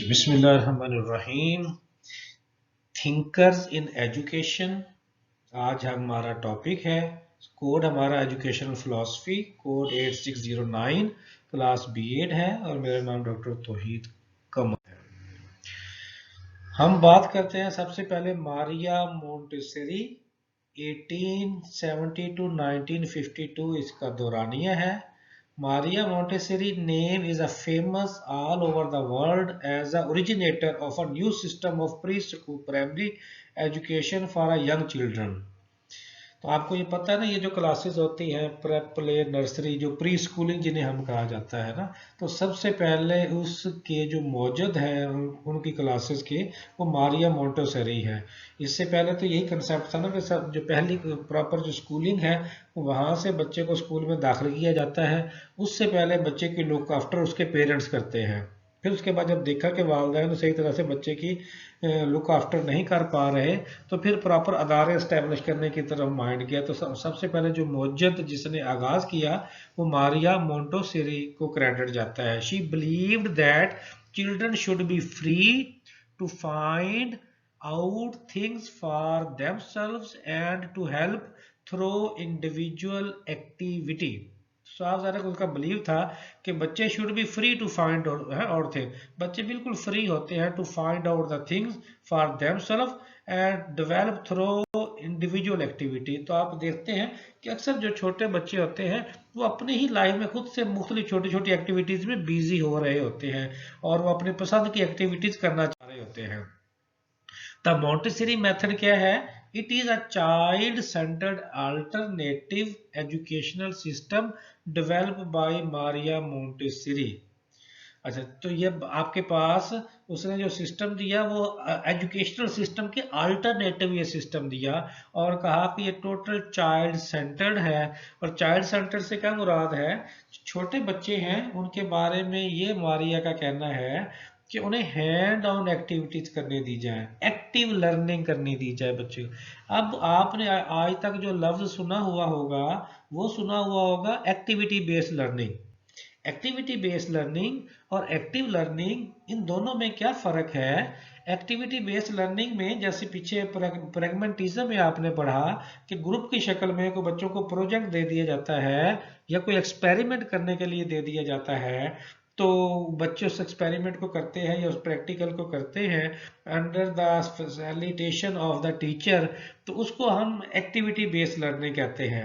बिस्मिल्लाहिर्रहमानिर्रहीम। Thinkers in education आज हमारा टॉपिक है। कोड हमारा educational philosophy, code 8609, class B.Ed है और मेरा नाम डॉक्टर तौहीद कमर है। हम बात करते हैं सबसे पहले मारिया मोंटेसेरी। 1870 to 1952 इसका दौरानिया है। Maria Montessori name is a famous all over the world as the originator of a new system of preschool primary education for young children। तो आपको ये पता है ना, ये जो क्लासेस होती हैं प्रेप, प्ले, नर्सरी, जो प्री स्कूलिंग जिन्हें हम कहा जाता है ना, तो सबसे पहले उसके जो मौजूद हैं उनकी क्लासेस के, वो मारिया मोंटेसरी है। इससे पहले तो यही कंसेप्ट था ना कि सब जो पहली प्रॉपर जो स्कूलिंग है वहाँ से बच्चे को स्कूल में दाखिल किया जाता है। उससे पहले बच्चे की लुक आफ्टर उसके पेरेंट्स करते हैं। फिर उसके बाद जब देखा कि वालिदैन सही तरह से बच्चे की लुक आफ्टर नहीं कर पा रहे, तो फिर प्रॉपर अदारे इस्टेब्लिश करने की तरफ माइंड गया। तो सबसे पहले जो मौजूद जिसने आगाज किया वो मारिया मोंटेसरी को क्रेडिट जाता है। She believed that children should be free to find out things for themselves and to help through individual activity. साफ ज़ाहिर उनका बिलीव था कि बच्चे should be free to find out thing. बच्चे बिल्कुल फ्री होते हैं to find out the things for themself and develop through individual activity. तो आप देखते हैं कि अक्सर जो छोटे बच्चे होते हैं वो अपनी ही लाइफ में खुद से मुख्तलिफ छोटी छोटी एक्टिविटीज़ में बिजी हो रहे होते हैं और वो अपनी पसंद की एक्टिविटीज़ करना चाह रहे होते हैं। द मोंटेसरी मेथड क्या है? It is a child-centered alternative educational system developed by Maria Montessori। अच्छा, तो ये आपके पास उसने जो सिस्टम दिया वो एजुकेशनल सिस्टम के अल्टरनेटिव ये सिस्टम दिया और कहा कि ये टोटल चाइल्ड सेंटर्ड है। और चाइल्ड सेंटर्ड से क्या मुराद है? छोटे बच्चे हैं उनके बारे में ये मारिया का कहना है कि उन्हें हैंड ऑन एक्टिविटीज करने दी जाए, एक्टिव लर्निंग करनी दी जाए बच्चे को। अब आपने आज तक जो लफ्ज सुना हुआ होगा वो सुना हुआ होगा activity based learning. Activity based learning और एक्टिव लर्निंग, इन दोनों में क्या फ़र्क है? एक्टिविटी बेस्ड लर्निंग में जैसे पीछे प्रैग्मेटिज्म में आपने पढ़ा कि ग्रुप की शक्ल में कोई बच्चों को प्रोजेक्ट दे दिया जाता है या कोई एक्सपेरिमेंट करने के लिए दे दिया जाता है, तो बच्चे उस एक्सपेरिमेंट को करते हैं या उस प्रैक्टिकल को करते हैं under the facilitation of the teacher, तो उसको हम एक्टिविटी बेस्ड लर्निंग कहते हैं।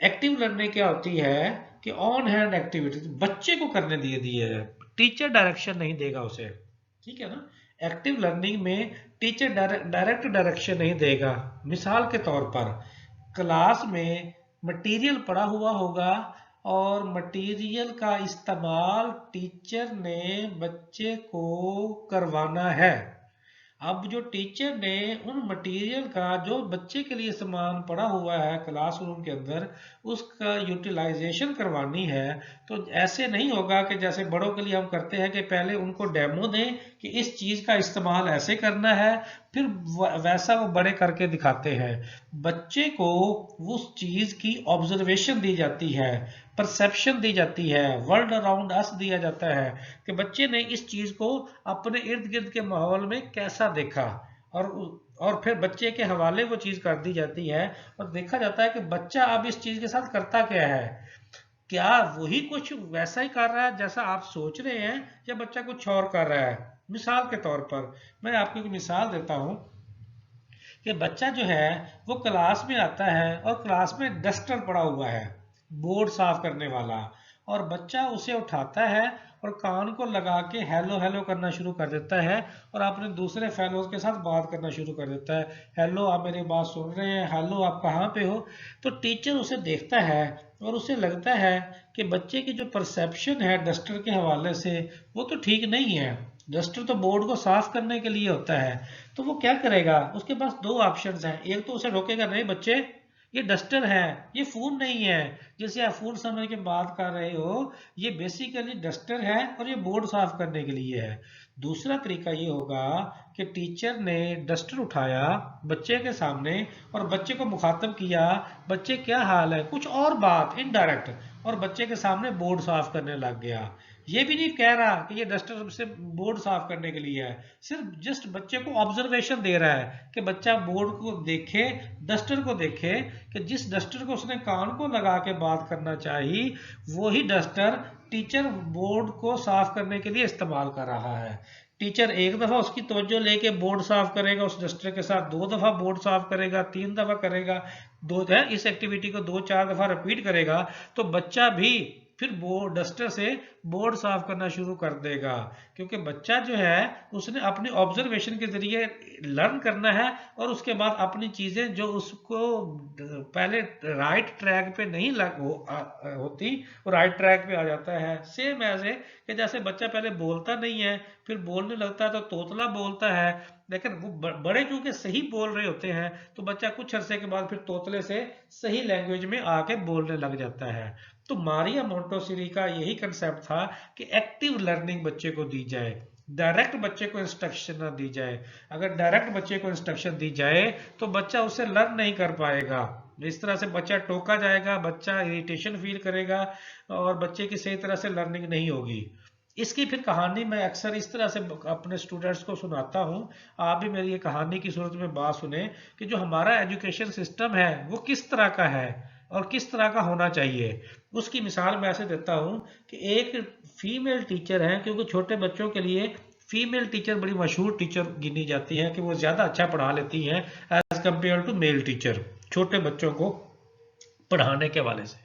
एक्टिव लर्निंग क्या होती है कि ऑन हैंड एक्टिविटीज बच्चे को करने दिए जाए, टीचर डायरेक्शन नहीं देगा उसे, ठीक है ना। एक्टिव लर्निंग में टीचर डायरेक्ट डायरेक्शन नहीं देगा। मिसाल के तौर पर क्लास में मटेरियल पड़ा हुआ होगा और मटेरियल का इस्तेमाल टीचर ने बच्चे को करवाना है। अब जो टीचर ने उन मटेरियल का जो बच्चे के लिए सामान पड़ा हुआ है क्लासरूम के अंदर उसका यूटिलाइजेशन करवानी है, तो ऐसे नहीं होगा कि जैसे बड़ों के लिए हम करते हैं कि पहले उनको डेमो दें कि इस चीज़ का इस्तेमाल ऐसे करना है, फिर वैसा वो बड़े करके दिखाते हैं। बच्चे को उस चीज़ की ऑब्जर्वेशन दी जाती है, परसेप्शन दी जाती है, वर्ल्ड अराउंड अस दिया जाता है कि बच्चे ने इस चीज़ को अपने इर्द गिर्द के माहौल में कैसा देखा और फिर बच्चे के हवाले वो चीज़ कर दी जाती है और देखा जाता है कि बच्चा अब इस चीज़ के साथ करता क्या है। क्या वही कुछ वैसा ही कर रहा है जैसा आप सोच रहे हैं या बच्चा कुछ और कर रहा है? मिसाल के तौर पर मैं आपको एक मिसाल देता हूं कि बच्चा जो है वो क्लास में आता है और क्लास में डस्टर पड़ा हुआ है, बोर्ड साफ करने वाला, और बच्चा उसे उठाता है और कान को लगा के हेलो हेलो करना शुरू कर देता है और अपने दूसरे फेलोज के साथ बात करना शुरू कर देता है। हेलो, आप मेरी बात सुन रहे हैं? हेलो, आप कहाँ पे हो? तो टीचर उसे देखता है और उसे लगता है कि बच्चे की जो परसेप्शन है डस्टर के हवाले से वो तो ठीक नहीं है। डस्टर तो बोर्ड को साफ करने के लिए होता है। तो वो क्या करेगा? उसके पास दो ऑप्शंस हैं। एक तो उसे रोकेगा, नहीं बच्चे ये डस्टर है, ये फोन नहीं है जिसे आप फोन समझ के बात कर रहे हो, ये बेसिकली डस्टर है और ये बोर्ड साफ करने के लिए है। दूसरा तरीका ये होगा कि टीचर ने डस्टर उठाया बच्चे के सामने और बच्चे को मुखातब किया, बच्चे क्या हाल है, कुछ और बात इनडायरेक्ट, और बच्चे के सामने बोर्ड साफ करने लग गया। ये भी नहीं कह रहा कि ये डस्टर से बोर्ड साफ करने के लिए है, सिर्फ जस्ट बच्चे को ऑब्जर्वेशन दे रहा है कि बच्चा बोर्ड को देखे, डस्टर को देखे कि जिस डस्टर को उसने कान को लगा के बात करना चाहिए वही डस्टर टीचर बोर्ड को साफ करने के लिए इस्तेमाल कर रहा है। टीचर एक दफा उसकी तवज्जो लेके बोर्ड साफ करेगा, उस डस्टर के साथ 2 दफा बोर्ड साफ करेगा, 3 दफा करेगा, दो है इस एक्टिविटी को 2-4 दफा रिपीट करेगा, तो बच्चा भी फिर बोर्ड डस्टर से बोर्ड साफ करना शुरू कर देगा। क्योंकि बच्चा जो है उसने अपनी ऑब्जर्वेशन के जरिए लर्न करना है और उसके बाद अपनी चीजें जो उसको पहले राइट ट्रैक पे नहीं होती वो राइट ट्रैक पे आ जाता है। सेम ऐसे कि जैसे बच्चा पहले बोलता नहीं है, फिर बोलने लगता है तो तोतला बोलता है, लेकिन वो बड़े क्योंकि सही बोल रहे होते हैं तो बच्चा कुछ अरसे के बाद फिर तोतले से सही लैंग्वेज में आके बोलने लग जाता है। तो मारिया मोंटेसोरी का यही कंसेप्ट था कि एक्टिव लर्निंग बच्चे को दी जाए, डायरेक्ट बच्चे को इंस्ट्रक्शन ना दी जाए। अगर डायरेक्ट बच्चे को इंस्ट्रक्शन दी जाए तो बच्चा उससे लर्न नहीं कर पाएगा। इस तरह से बच्चा टोका जाएगा, बच्चा इरिटेशन फील करेगा और बच्चे की सही तरह से लर्निंग नहीं होगी। इसकी फिर कहानी मैं अक्सर इस तरह से अपने स्टूडेंट्स को सुनाता हूँ, आप भी मेरी ये कहानी की सूरत में बात सुने कि जो हमारा एजुकेशन सिस्टम है वो किस तरह का है और किस तरह का होना चाहिए। उसकी मिसाल मैं ऐसे देता हूँ कि एक फीमेल टीचर है, क्योंकि छोटे बच्चों के लिए फीमेल टीचर बड़ी मशहूर टीचर गिनी जाती है कि वो ज़्यादा अच्छा पढ़ा लेती हैं as compare to male teacher, छोटे बच्चों को पढ़ाने के हवाले से।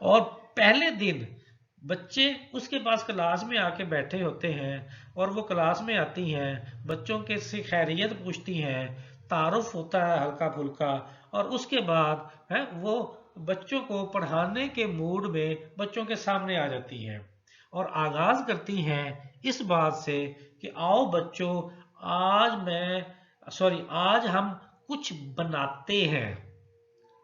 और पहले दिन बच्चे उसके पास क्लास में आके बैठे होते हैं और वो क्लास में आती हैं, बच्चों के से खैरियत पूछती हैं, तारुफ होता है हल्का फुल्का, और उसके बाद है वो बच्चों को पढ़ाने के मूड में बच्चों के सामने आ जाती हैं और आगाज करती हैं इस बात से कि आओ बच्चों आज हम कुछ बनाते हैं,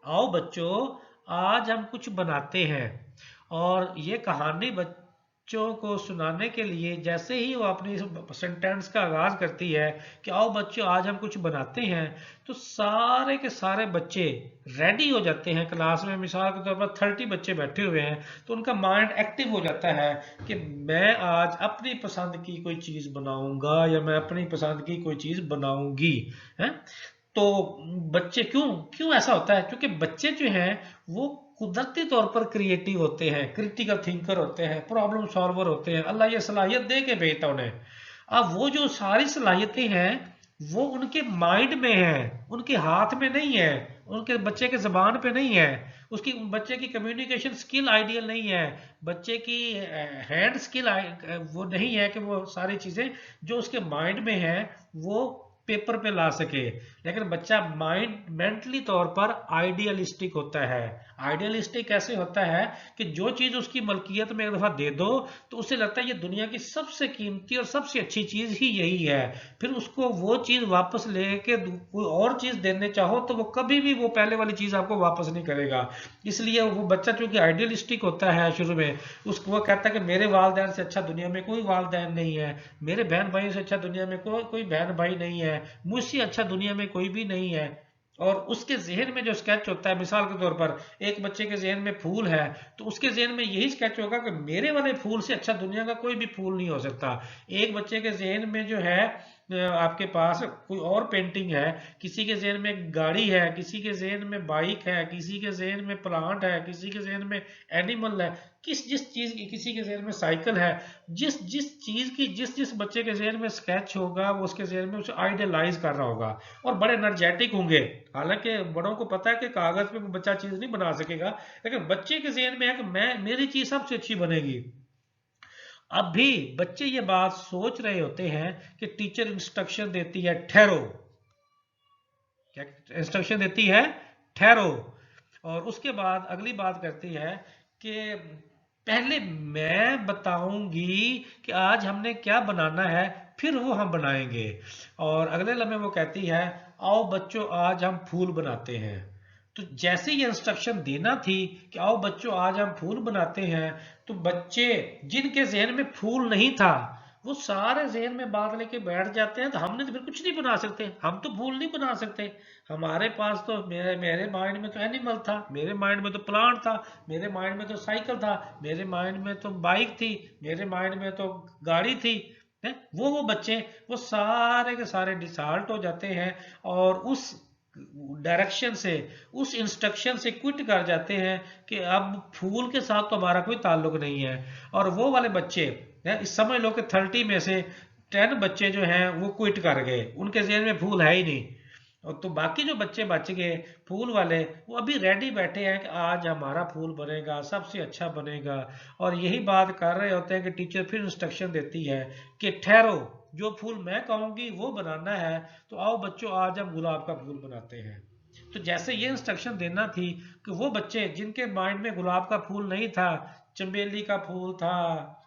आओ बच्चों आज हम कुछ बनाते हैं। और ये कहानी बच्चों को सुनाने के लिए जैसे ही वो अपनी सेंटेंस का आगाज करती है कि आओ बच्चों आज हम कुछ बनाते हैं, तो सारे के सारे बच्चे रेडी हो जाते हैं। क्लास में मिसाल के तौर पर 30 बच्चे बैठे हुए हैं तो उनका माइंड एक्टिव हो जाता है कि मैं आज अपनी पसंद की कोई चीज बनाऊंगा या मैं अपनी पसंद की कोई चीज बनाऊंगी है। तो बच्चे क्यों क्यों ऐसा होता है? क्योंकि बच्चे जो हैं वो कुदरती तौर पर क्रिएटिव होते हैं, क्रिटिकल थिंकर होते हैं, प्रॉब्लम सॉल्वर होते हैं, अल्लाह ये सलाहियत दे के भेजता उन्हें। अब वो जो सारी सलाहियतें हैं वो उनके माइंड में है, उनके हाथ में नहीं है, उनके बच्चे के जबान पे नहीं है, उसकी बच्चे की कम्युनिकेशन स्किल आइडियल नहीं है, बच्चे की हैंड स्किल वो नहीं है कि वो सारी चीजें जो उसके माइंड में है वो पेपर पे ला सके। लेकिन बच्चा माइंड मेंटली तौर पर आइडियलिस्टिक होता है। आइडियलिस्टिक कैसे होता है कि जो चीज उसकी मलकियत में एक दफा दे दो तो उसे लगता है ये दुनिया की सबसे कीमती और सबसे अच्छी चीज ही यही है, फिर उसको वो चीज वापस लेके कोई और चीज देने चाहो तो वो कभी भी वो पहले वाली चीज आपको वापस नहीं करेगा। इसलिए वो बच्चा चूंकि आइडियलिस्टिक होता है शुरू में, उसको वो कहता है कि मेरे वालिदैन से अच्छा दुनिया में कोई वालिदैन नहीं है, मेरे बहन भाई से अच्छा दुनिया में कोई बहन भाई नहीं है, मुझसे अच्छा दुनिया में कोई भी नहीं है। और उसके जहन में जो स्केच होता है, मिसाल के तौर पर एक बच्चे के जहन में फूल है तो उसके जहन में यही स्केच होगा कि मेरे वाले फूल से अच्छा दुनिया का कोई भी फूल नहीं हो सकता। एक बच्चे के जहन में जो है आपके पास कोई और पेंटिंग है, किसी के जहन में गाड़ी है, किसी के जहन में बाइक है, किसी के जहन में प्लांट है, किसी के जहन में एनिमल है, जिस चीज की, किसी के जहन में साइकिल है, जिस जिस चीज की जिस बच्चे के जहन में स्केच होगा वो उसके जहन में उसे आइडियलाइज कर रहा होगा और बड़े एनर्जेटिक होंगे। हालांकि बड़ों को पता है कि कागज पे बच्चा चीज नहीं बना सकेगा, लेकिन बच्चे के जहन में है कि मेरी चीज सबसे अच्छी बनेगी। अब भी बच्चे ये बात सोच रहे होते हैं कि टीचर इंस्ट्रक्शन देती है ठहरो, क्या इंस्ट्रक्शन देती है? ठहरो। और उसके बाद अगली बात करती है कि पहले मैं बताऊंगी कि आज हमने क्या बनाना है, फिर वो हम बनाएंगे। और अगले लम्हे वो कहती है आओ बच्चों आज हम फूल बनाते हैं। तो जैसे ये इंस्ट्रक्शन देना थी कि आओ बच्चों आज हम फूल बनाते हैं, तो बच्चे जिनके जहन में फूल नहीं था वो सारे ज़हन में बात लेके बैठ जाते हैं, तो हमने तो फिर कुछ नहीं बना सकते, हम तो फूल नहीं बना सकते। हमारे पास तो मेरे माइंड में तो एनिमल था, मेरे माइंड में तो प्लांट था, मेरे माइंड में तो साइकिल था, मेरे माइंड में तो बाइक थी, मेरे माइंड में तो गाड़ी थी। है वो बच्चे वो सारे के सारे डिसॉल्ट हो जाते हैं और उस डायरेक्शन से, उस इंस्ट्रक्शन से क्विट कर जाते हैं कि अब फूल के साथ तो हमारा कोई ताल्लुक नहीं है। और वो वाले बच्चे इस समझ लो कि 30 में से 10 बच्चे जो हैं वो क्विट कर गए, उनके जेहन में फूल है ही नहीं। और तो बाकी जो बच्चे बच गए फूल वाले, वो अभी रेडी बैठे हैं कि आज हमारा फूल बनेगा, सबसे अच्छा बनेगा। और यही बात कर रहे होते हैं कि टीचर फिर इंस्ट्रक्शन देती है कि ठहरो, जो फूल मैं कहूंगी वो बनाना है, तो आओ बच्चों आज हम गुलाब का फूल बनाते हैं। तो जैसे ये इंस्ट्रक्शन देना थी कि वो बच्चे जिनके माइंड में गुलाब का फूल नहीं था, चमेली का फूल था,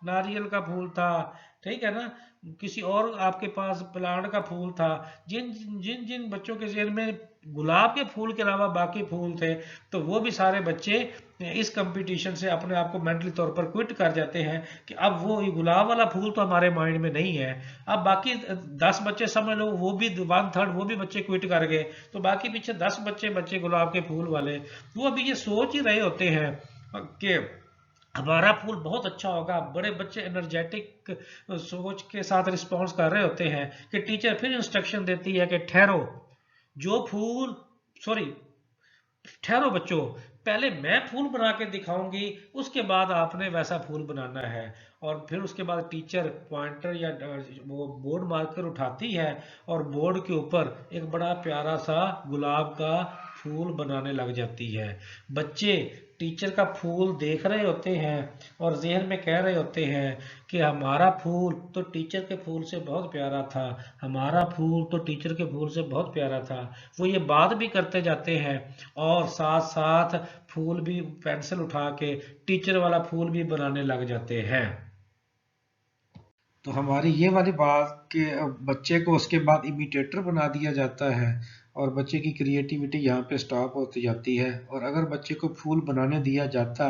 नारियल का फूल था, ठीक है ना, किसी और आपके पास प्लांट का फूल था, जिन जिन जिन बच्चों के जेहन में गुलाब के फूल के अलावा बाकी फूल थे, तो वो भी सारे बच्चे इस कंपटीशन से अपने आप को मेंटली तौर पर क्विट कर जाते हैं कि अब वो ये गुलाब वाला फूल तो हमारे माइंड में नहीं है। अब बाकी 10 बच्चे समझ लो, वो भी 1/3 वो भी बच्चे क्विट कर गए, तो बाकी पीछे 10 बच्चे बच्चे गुलाब के फूल वाले, वो अभी ये सोच ही रहे होते हैं कि हमारा फूल बहुत अच्छा होगा। बड़े बच्चे एनर्जेटिक सोच के साथ रिस्पॉन्स कर रहे होते हैं कि टीचर फिर इंस्ट्रक्शन देती है कि ठहरो, जो फूल सॉरी ठहरो बच्चों, पहले मैं फूल बना के दिखाऊंगी, उसके बाद आपने वैसा फूल बनाना है। और फिर उसके बाद टीचर पॉइंटर या वो बोर्ड मार्कर उठाती है और बोर्ड के ऊपर एक बड़ा प्यारा सा गुलाब का फूल बनाने लग जाती है। बच्चे टीचर का फूल देख रहे होते हैं और जहन में कह रहे होते हैं कि हमारा फूल तो टीचर के फूल से बहुत प्यारा था, हमारा फूल तो टीचर के फूल से बहुत प्यारा था। वो ये बात भी करते जाते हैं और साथ साथ फूल भी पेंसिल उठा के टीचर वाला फूल भी बनाने लग जाते हैं। तो हमारी ये वाली बात कि बच्चे को उसके बाद इमिटेटर बना दिया जाता है और बच्चे की क्रिएटिविटी यहाँ पे स्टॉप होती जाती है। और अगर बच्चे को फूल बनाने दिया जाता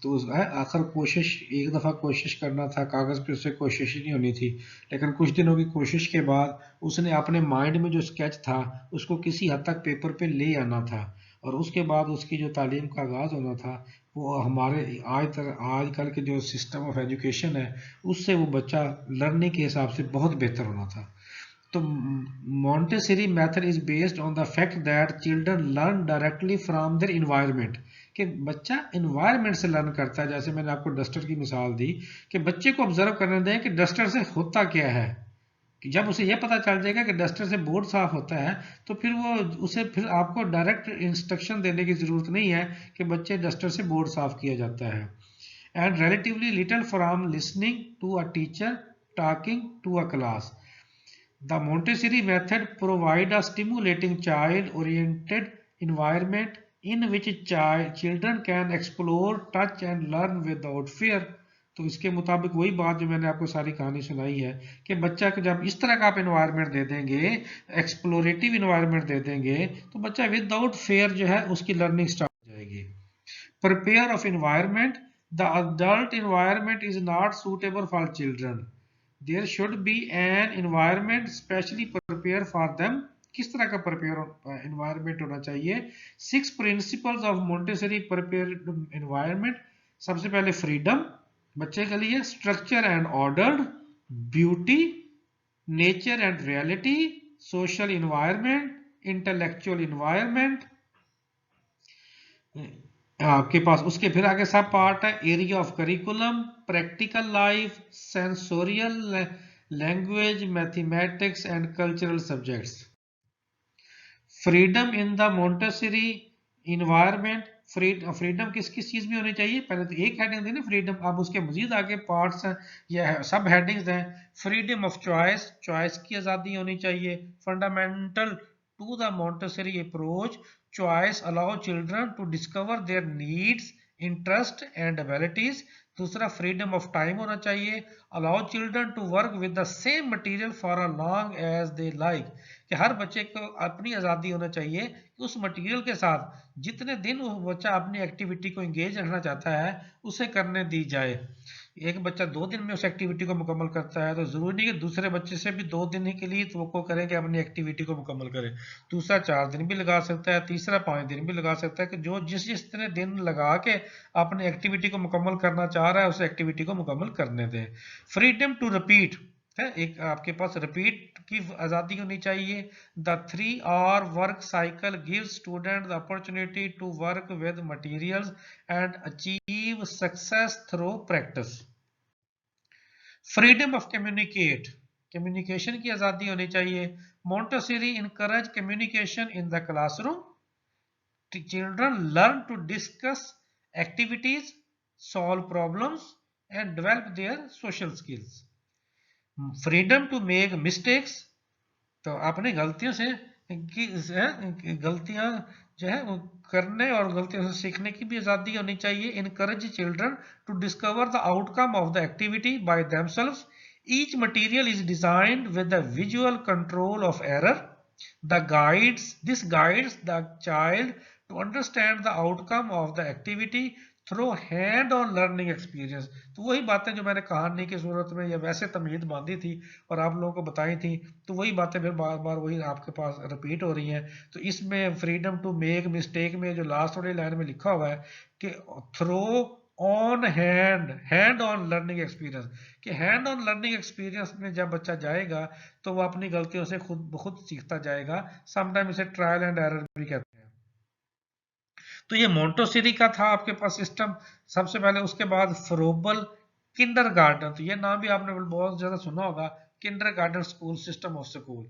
तो आखिर कोशिश, एक दफ़ा कोशिश करना था, कागज़ पे उससे कोशिश ही नहीं होनी थी, लेकिन कुछ दिनों की कोशिश के बाद उसने अपने माइंड में जो स्केच था उसको किसी हद तक पेपर पे ले आना था। और उसके बाद उसकी जो तालीम का आगाज़ होना था, वो हमारे आजकल के जो सिस्टम ऑफ एजुकेशन है उससे वो बच्चा लर्निंग के हिसाब से बहुत बेहतर होना था। तो Montessori method is based on the fact that children learn directly from their environment, कि बच्चा इन्वायरमेंट से लर्न करता है। जैसे मैंने आपको डस्टर की मिसाल दी कि बच्चे को ऑब्जर्व करने दें कि डस्टर से होता क्या है, कि जब उसे यह पता चल जाएगा कि डस्टर से बोर्ड साफ होता है, तो फिर वो उसे फिर आपको डायरेक्ट इंस्ट्रक्शन देने की ज़रूरत नहीं है कि बच्चे डस्टर से बोर्ड साफ किया जाता है। And relatively little from listening to a teacher talking to a class. The Montessori method provide a stimulating child-oriented environment in which children can explore, touch and learn without fear. तो इसके मुताबिक वही बात जो मैंने आपको सारी कहानी सुनाई है कि बच्चा को जब इस तरह का आप इन्वायरमेंट दे देंगे, एक्सप्लोरेटिव इन्वायरमेंट दे देंगे, तो बच्चा विदाउट फेयर जो है उसकी लर्निंग स्टार्ट हो जाएगी। Prepare of environment. The adult environment is not suitable for children. There should be an environment specially prepared for them. किस तरह का प्रिपेयर एनवायरनमेंट होना चाहिए? 6 principles of Montessori prepared environment. सबसे पहले फ्रीडम बच्चे के लिए, structure and ordered, beauty, nature and reality, social environment, intellectual environment. आपके पास उसके फिर आगे सब पार्ट है, area of curriculum, practical life, sensorial, language, mathematics and cultural subjects. Freedom in the Montessori environment. Freedom किस किस चीज में होनी चाहिए? पहले तो एक हेडिंग थी ना फ्रीडम, अब उसके मजीद आगे पार्ट्स हैं या सब हेडिंग्स हैं। फ्रीडम ऑफ चॉइस, चॉइस की आज़ादी होनी चाहिए। Fundamental to the Montessori approach, choice allow children to discover their needs, interest and abilities. दूसरा फ्रीडम ऑफ टाइम होना चाहिए, allow children to work with the same material for a long as they like, कि हर बच्चे को अपनी आज़ादी होना चाहिए कि उस मटेरियल के साथ जितने दिन वो बच्चा अपनी एक्टिविटी को एंगेज रखना चाहता है उसे करने दी जाए। एक बच्चा 2 दिन में उस एक्टिविटी को मुकम्मल करता है, तो जरूरी नहीं कि दूसरे बच्चे से भी 2 दिन ही के लिए तो करें कि अपनी एक्टिविटी को मुकम्मल करें। दूसरा 4 दिन भी लगा सकता है, तीसरा 5 दिन भी लगा सकता है, कि जो जिस जिस तरह दिन लगा के अपनी एक्टिविटी को मुकम्मल करना चाह रहा है उस एक्टिविटी को मुकम्मल करने दें। फ्रीडम टू रिपीट है, एक आपके पास रिपीट की आज़ादी होनी चाहिए। The 3 hour work cycle give student the opportunity to work with materials and achieve success through practice. Freedom of communicate, communication की आज़ादी होनी चाहिए। Montessori encourage communication in the classroom. Children learn to discuss activities, solve problems and develop their social skills. Freedom to make mistakes, तो अपनी गलतियों से गलतियां जो है वो करने और गलतियों से सीखने की भी आज़ादी होनी चाहिए। Encourage children to discover the outcome of the activity by themselves. Each material is designed with the visual control of error. This guides the child to understand the outcome of the activity through hand on learning experience. तो वही बातें जो मैंने कहानी की सूरत में या वैसे तमहीद बांधी थी और आप लोगों को बताई थी, तो वही बातें फिर बार बार वही आपके पास रिपीट हो रही हैं। तो इसमें फ्रीडम टू मेक मिस्टेक में जो लास्ट वाली लाइन में लिखा हुआ है कि through on hand on learning experience, कि हैंड ऑन लर्निंग एक्सपीरियंस में जब बच्चा जाएगा तो वो अपनी गलतियों से खुद ब खुद सीखता जाएगा। समटाइम इसे ट्रायल एंड एरर भी कहते हैं। तो ये मोंटेसरी का था आपके पास सिस्टम सबसे पहले। उसके बाद फ्रोबल किंडरगार्टन, तो ये नाम भी आपने बहुत ज्यादा सुना होगा, kindergarten school system of school.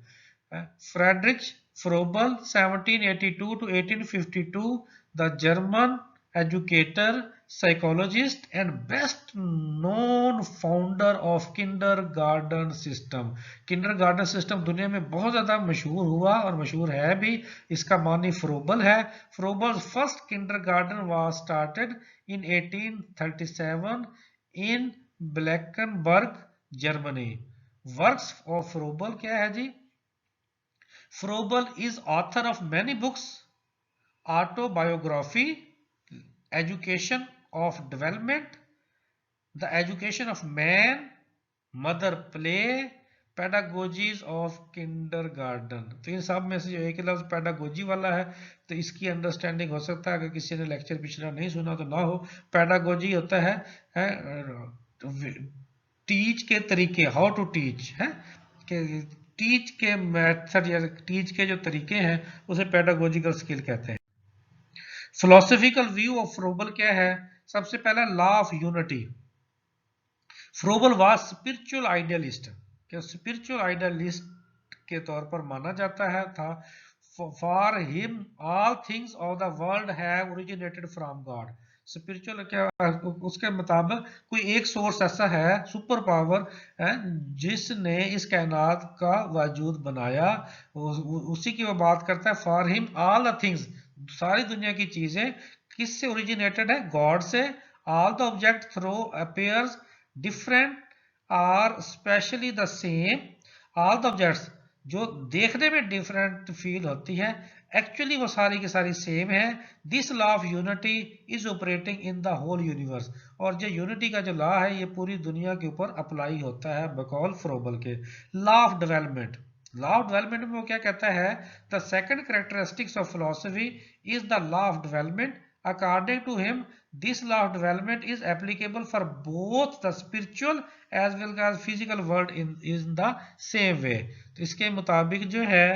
Friedrich Froebel 1782 to 1852, the German educator, psychologist and best known founder of kindergarten system. Kindergarten system दुनिया में बहुत ज्यादा मशहूर हुआ और मशहूर है भी। इसका मानी फ्रोबल है। Froebel first kindergarten was started in 1837 in Blankenburg, Germany. Works of Froebel क्या है जी? Froebel is author of many books, autobiography, education of development, the education of man, mother play, pedagogies of kindergarten। तो इन सब में से जो एक लफ्ज पेडागोजी वाला है, तो इसकी अंडरस्टैंडिंग हो सकता है, अगर किसी ने लेक्चर पिछला नहीं सुना तो ना हो। पेडागोजी होता है टीच के तरीके, हाउ टू टीच है, कि टीच के मेथड या टीच के जो तरीके हैं उसे पेडागोजिकल स्किल कहते हैं। फिलोसफिकल व्यू ऑफ फ्रोबल क्या है? सबसे पहला law of unity. Froebel was spiritual idealist, क्या स्पिरिचुअल आइडियलिस्ट के तौर पर माना जाता है था। For him all things of the world have originated from God. Spiritual क्या, उसके मुताबिक कोई एक सोर्स ऐसा है, सुपर पावर है, जिसने इस कायनात का वजूद बनाया, उसी की वो बात करता है। For him all the things, सारी दुनिया की चीजें किससे ओरिजिनेटेड है? गॉड से। All the object through appears different are specially the same. All the objects जो देखने में डिफरेंट फील होती है, एक्चुअली वो सारी की सारी सेम है। This law of unity is operating in the whole universe. और जो यूनिटी का जो लॉ है ये पूरी दुनिया के ऊपर अप्लाई होता है बकौल फ्रोबल के। Law of development, law of development में वो क्या कहता है? The second characteristics of philosophy is the law of development. According to him, this law of development is applicable for both the spiritual as well as physical world in the same way। तो इसके मुताबिक जो है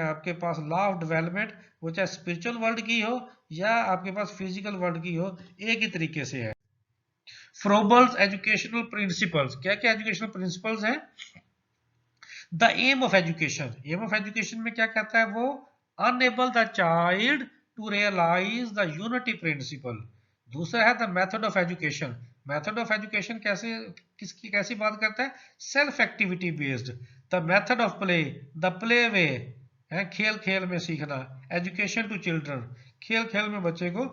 आपके पास law of development, वो चाहे spiritual world की हो या आपके पास फिजिकल वर्ल्ड की हो, एक ही तरीके से है। फ्रोबल्स एजुकेशनल प्रिंसिपल्स, क्या क्या एजुकेशनल प्रिंसिपल्स हैं? The aim of education, aim of education में क्या कहता है वो? Enable the child to realize the unity principle. दूसरा है the method of education. Method of education कैसे, किसकी कैसी बात करता है? Self activity based. The method of play, the play way है, खेल खेल में सीखना। एजुकेशन टू चिल्ड्रन, खेल खेल में बच्चे को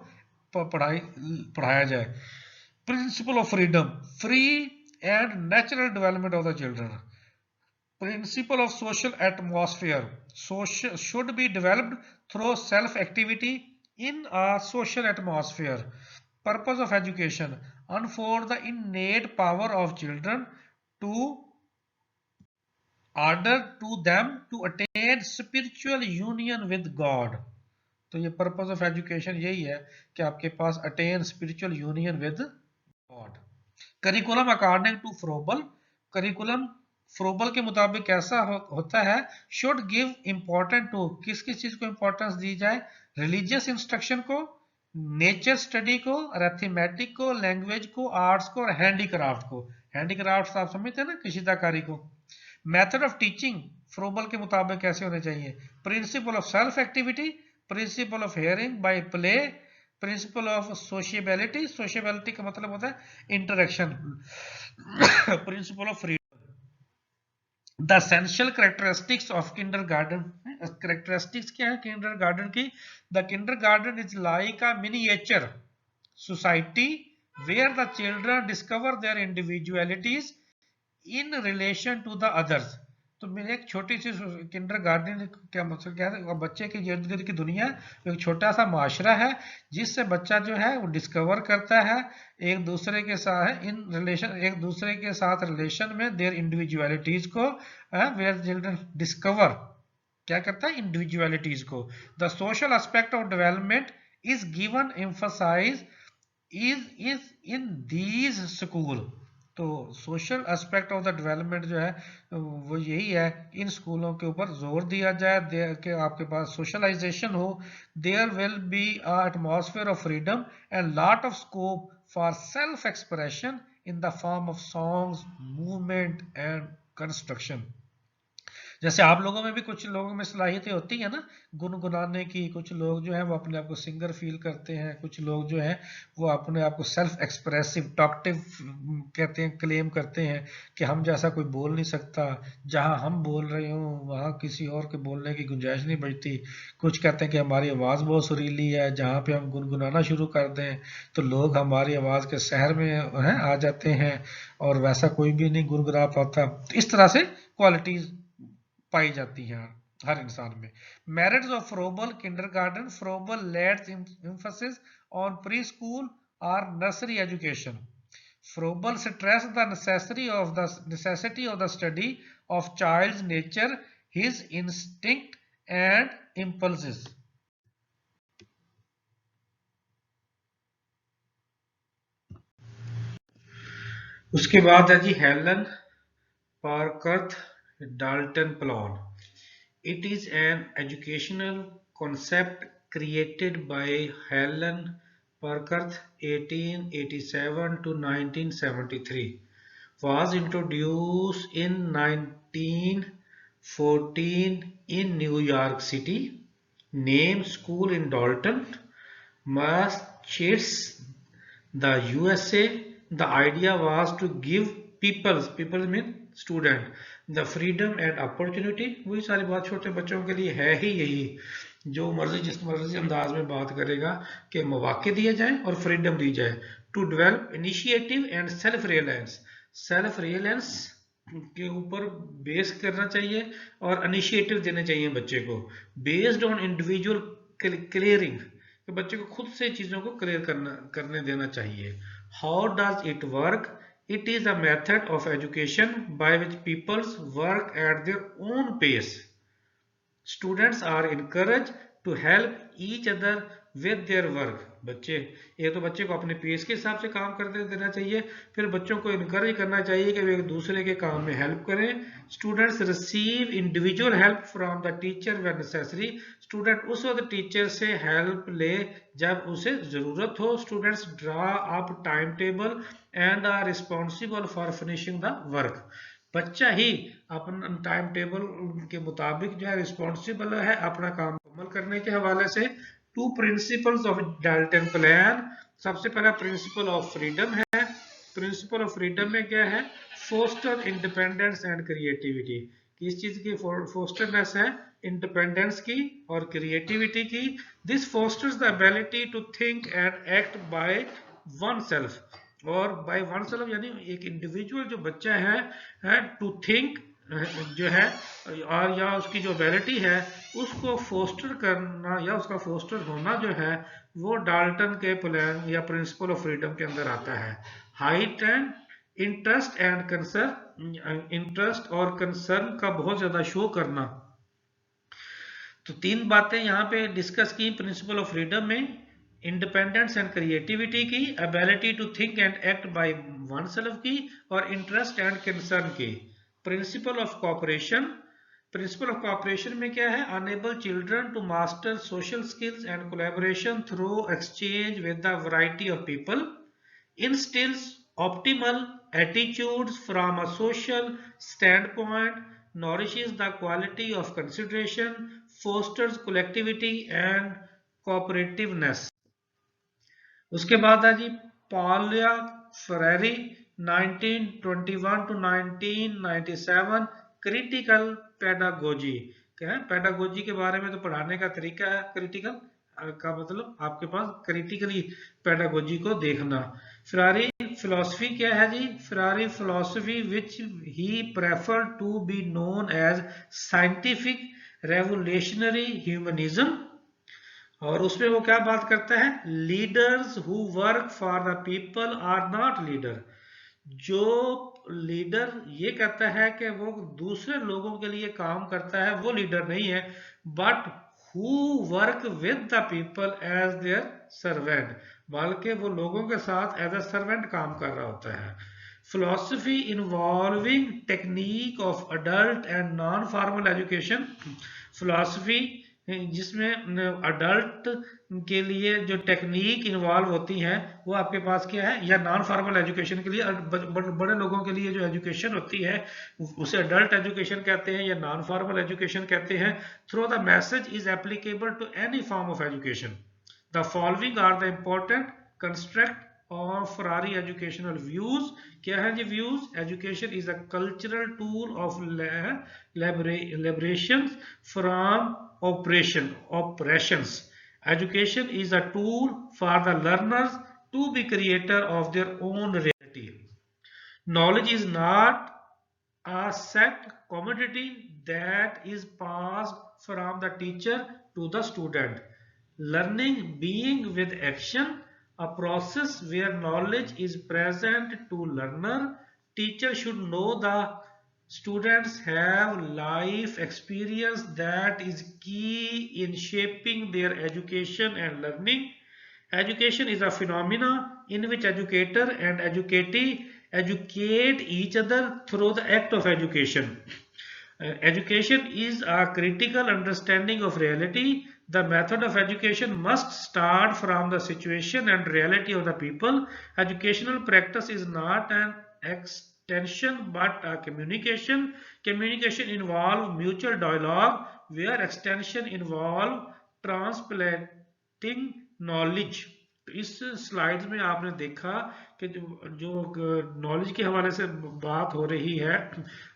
पढ़ाया जाए। Principal of freedom, free and natural development of the children. Principle of social atmosphere, social should be developed through self activity in a social atmosphere। Purpose of education, unfold the innate power of children to order to them to attain spiritual union with God. तो ये purpose of education यही है कि आपके पास attain spiritual union with God. Curriculum according to Froebel, curriculum Froebel के मुताबिक कैसा होता है, शुड गिव इंपॉर्टेंट टू, किस किस चीज को इंपॉर्टेंस दी जाए, रिलीजियस इंस्ट्रक्शन को, नेचर स्टडी को, अरिथमेटिक को, लैंग्वेज को, आर्ट्स को और हैंडीक्राफ्ट को। हैंडीक्राफ्ट आप समझते हैं ना, कशीदाकारी को। मेथड ऑफ टीचिंग फ्रोबल के मुताबिक कैसे होने चाहिए, principle of self activity, principle of hearing by play, principle of sociability, sociability का मतलब होता है interaction, principle of freedom, the essential characteristics of kindergarten. Characteristics क्या है किंडरगार्टन की, the kindergarten is like a miniature society where the children discover their individualities in relation to the others. तो मेरे एक छोटी सी किंडरगार्टन क्या मतलब क्या है, बच्चे के इर्द गिर्द की दुनिया एक छोटा सा माशरा है जिससे बच्चा जो है वो डिस्कवर करता है एक दूसरे के साथ इन रिलेशन, एक दूसरे के साथ रिलेशन में देयर इंडिविजुअलिटीज को, वेयर चिल्ड्रन डिस्कवर क्या करता है इंडिविजुअलिटीज को। The social aspect of development is given emphasize is in these school. तो social aspect of the development जो है वो यही है, इन स्कूलों के ऊपर जोर दिया जाए कि आपके पास सोशलाइजेशन हो, there will be a atmosphere of freedom and lot of scope for self expression in the form of songs, movement and construction. जैसे आप लोगों में भी कुछ लोगों में सलाहियतें होती है ना गुनगुनाने की, कुछ लोग जो है वो अपने आप को सिंगर फील करते हैं, कुछ लोग जो है वो अपने आप को सेल्फ एक्सप्रेसिव टॉकटिव कहते हैं, क्लेम करते हैं कि हम जैसा कोई बोल नहीं सकता, जहां हम बोल रहे हो वहां किसी और के बोलने की गुंजाइश नहीं बचती। कुछ कहते हैं कि हमारी आवाज़ बहुत सुरीली है, जहाँ पे हम गुनगुनाना शुरू कर दें तो लोग हमारी आवाज़ के शहर में हैं आ जाते हैं और वैसा कोई भी नहीं गुनगुना पाता। तो इस तरह से क्वालिटीज पाई जाती हैं हर इंसान में। Merits of Froebel kindergarten, Froebel lets emphasis on pre school और nursery education. Froebel stress the necessity of the study of child's nature, his instinct and impulses. उसके बाद है जी Helen Parkhurst Dalton plan. It is an educational concept created by Helen Parkerth 1887 to 1973. Was introduced in 1914 in New York City. Name school in Dalton, Massachusetts, the USA. The idea was to give people mean student, the freedom and opportunity। वही सारी बात छोटे बच्चों के लिए है ही यही, जो मर्जी जिस मर्जी अंदाज में बात करेगा कि मौके दिए जाएं और फ्रीडम दी जाए। To develop initiative and self reliance, self reliance के ऊपर बेस करना चाहिए और इनिशिएटिव देने चाहिए बच्चे को, बेस्ड ऑन इंडिविजुअल क्लियरिंग, कि बच्चे को खुद से चीज़ों को क्लियर करने देना चाहिए। How does it work? It is a method of education by which people work at their own pace. Students are encouraged to help each other with their work. बच्चे एक तो बच्चे को अपने पेस के हिसाब से काम करते देना चाहिए, फिर बच्चों को इनकरेज करना चाहिए कि वे एक दूसरे के काम में हेल्प करें। Students receive individual help from the teacher where necessary. Student उस वक्त टीचर से हेल्प ले जब उसे जरूरत हो। Students draw up time table and are responsible for finishing the work. बच्चा ही अपना टाइम टेबल के मुताबिक जो है रिस्पॉन्सिबल है अपना काम मुकम्मल करने के हवाले से। Two principles of Dalton plan, सबसे पहला प्रिंसिपल ऑफ फ्रीडम है। प्रिंसिपल ऑफ फ्रीडम में क्या है? Foster independence and creativity. किस चीज की फोस्टरनेस है? इंडिपेंडेंस की और क्रिएटिविटी की। This fosters the ability to think and act by oneself, और बाय वन सेल्फ यानी एक इंडिविजुअल जो बच्चा है टू थिंक जो है और या उसकी जो एबिलिटी है उसको फोस्टर करना या उसका फोस्टर होना जो है वो डाल्टन के प्लान या प्रिंसिपल ऑफ फ्रीडम के अंदर आता है। Height and interest and concern, interest और कंसर्न का बहुत ज्यादा शो करना। तो तीन बातें यहाँ पे डिस्कस की प्रिंसिपल ऑफ फ्रीडम में, इंडिपेंडेंस एंड क्रिएटिविटी की, ability to think and act by oneself की, और इंटरेस्ट एंड कंसर्न की। Principle of cooperation, principle of cooperation में क्या है, enable children to master social skills and collaboration through exchange with the variety of people, instills optimal attitudes from a social standpoint, nourishes the quality of consideration, fosters collectivity and cooperativeness। उसके बाद है जी पॉलिया Ferreri 1921 to 1997, critical pedagogy. क्या है pedagogy के बारे में तो पढ़ाने का तरीका है, क्रिटिकल का मतलब आपके पास क्रिटिकली पेडागोजी को देखना। फेरारी फिलोसफी क्या है जी, Freire philosophy which he prefer to be known as scientific revolutionary humanism. और उसमें वो क्या बात करता है, leaders who work for the people are not leader. जो लीडर ये कहता है कि वो दूसरे लोगों के लिए काम करता है वो लीडर नहीं है, but who work with the people as their servant, बल्कि वो लोगों के साथ एज ए सर्वेंट काम कर रहा होता है। Philosophy involving technique of adult and non formal education, philosophy जिसमें अडल्ट के लिए जो टेक्निक इन्वॉल्व होती हैं वो आपके पास क्या है, या नॉन फॉर्मल एजुकेशन के लिए बड़े लोगों के लिए जो एजुकेशन होती है उसे अडल्ट एजुकेशन कहते हैं या नॉन फॉर्मल एजुकेशन कहते हैं। Through the message is applicable to any form of education. The following are the important construct और फरारी एजुकेशनल व्यूज। क्या है जी views, education is a cultural tool of liberation from oppressions. Education is a tool for the learners to be creator of their own reality. Knowledge is not a set commodity that is passed from the teacher to the student. Learning being with action, a process where knowledge is present to learner. Teacher should know the students have life experience that is key in shaping their education and learning. Education is a phenomena in which educator and educatee educate each other through the act of education. Education is a critical understanding of reality. The method of education must start from the situation and reality of the people. Educational practice is not an extension but a communication. Communication involves mutual dialogue, where extension involves transplanting knowledge. तो इस slides में आपने देखा कि जो knowledge के हवाले से बात हो रही है,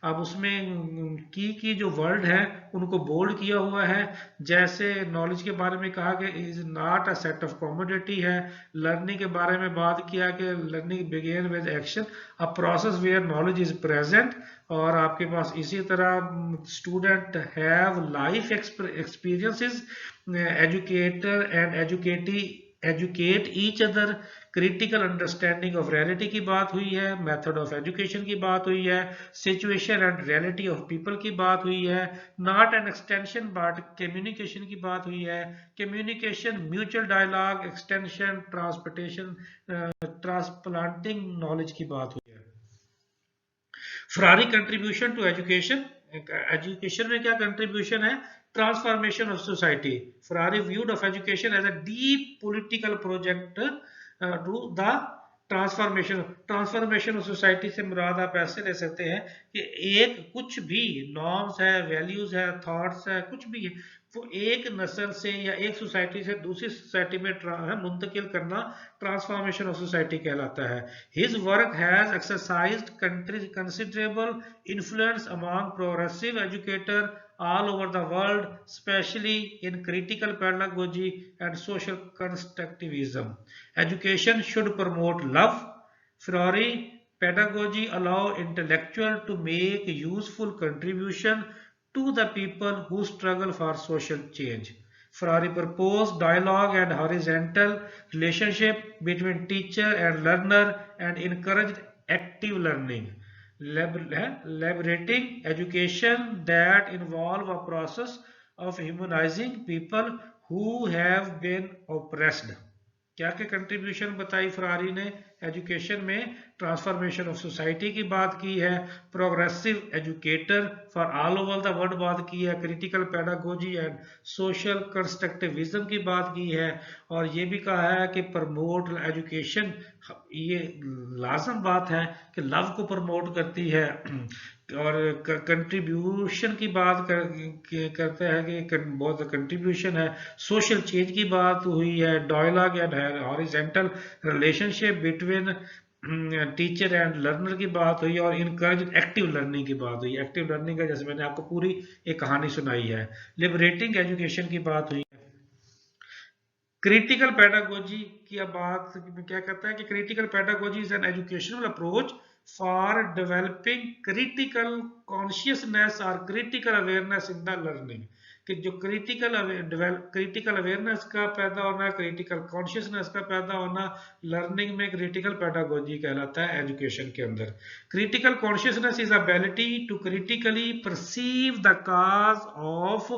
अब उसमें की जो वर्ड है उनको बोल्ड किया हुआ है। जैसे नॉलेज के बारे में कहा कि is not a set of commodity है, लर्निंग के बारे में बात किया कि learning begin with action, a process where knowledge is present, और आपके पास इसी तरह student have life experiences, educator and educatee educate each other, critical understanding of reality की बात हुई है, मेथड ऑफ एजुकेशन की बात हुई है, situation and reality of people की बात हुई है, not an extension but communication की बात हुई है, communication mutual dialogue, extension transportation transplanting knowledge की बात हुई है। Freire contribution to education, education में क्या कंट्रीब्यूशन है, transformation of society. Ferrari viewed of education as a deep political project to the transformation of society से मुराद आप ऐसे ले सकते हैं कि एक कुछ भी नॉर्म्स है, वैल्यूज है, थॉट्स है, कुछ भी है, वो एक नस्ल से या एक सोसाइटी से दूसरी सोसाइटी में मुंतकिल करना ट्रांसफॉर्मेशन ऑफ सोसाइटी कहलाता है। His work has exercised considerable influence among progressive educator all over the world, especially in critical pedagogy and social constructivism. Education should promote love. Ferrari Pedagogy allows intellectual to make useful contribution to the people who struggle for social change. Ferrari proposed dialogue and horizontal relationship between teacher and learner and encouraged active learning, liberating education that involve a process of humanizing people who have been oppressed. क्या क्या contribution बताई Ferrari ने education में? Transformation of society की बात की है, progressive educator for all over the world बात की है, critical pedagogy and social constructivism की बात की है, और ये भी कहा है कि प्रमोट एजुकेशन, ये लाजम बात है कि लव को प्रमोट करती है, और कंट्रीब्यूशन की बात करते हैं कि बहुत कंट्रीब्यूशन है, सोशल चेंज की बात हुई है, dialogue and horizontal relationship between teacher and learner की बात हुई, और इनकरेज एक्टिव लर्निंग की बात हुई। एक्टिव लर्निंग का जैसे मैंने आपको पूरी एक कहानी सुनाई है। लिबरेटिंग एजुकेशन की बात हुई। क्रिटिकल पेडागोजी की अब बात क्या कहता है कि critical pedagogy is an educational approach for developing critical consciousness और critical awareness in the learning, कि जो क्रिटिकल अवेयरनेस का पैदा होना, क्रिटिकल कॉन्शियसनेस का पैदा होना लर्निंग में क्रिटिकल पेडागोजी कहलाता है एजुकेशन के अंदर। Critical consciousness is ability to critically perceive the cause of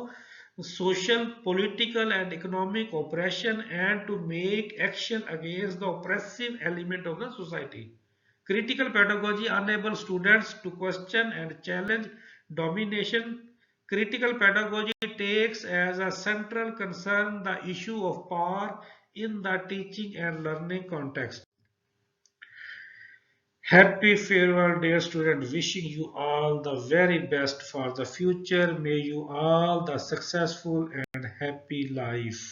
social, political and economic oppression and to make action against the oppressive element of the society. Critical pedagogy enables students to question and challenge domination. Critical pedagogy takes as a central concern the issue of power in the teaching and learning context. Happy farewell, dear student. Wishing you all the very best for the future. May you all the successful and happy life.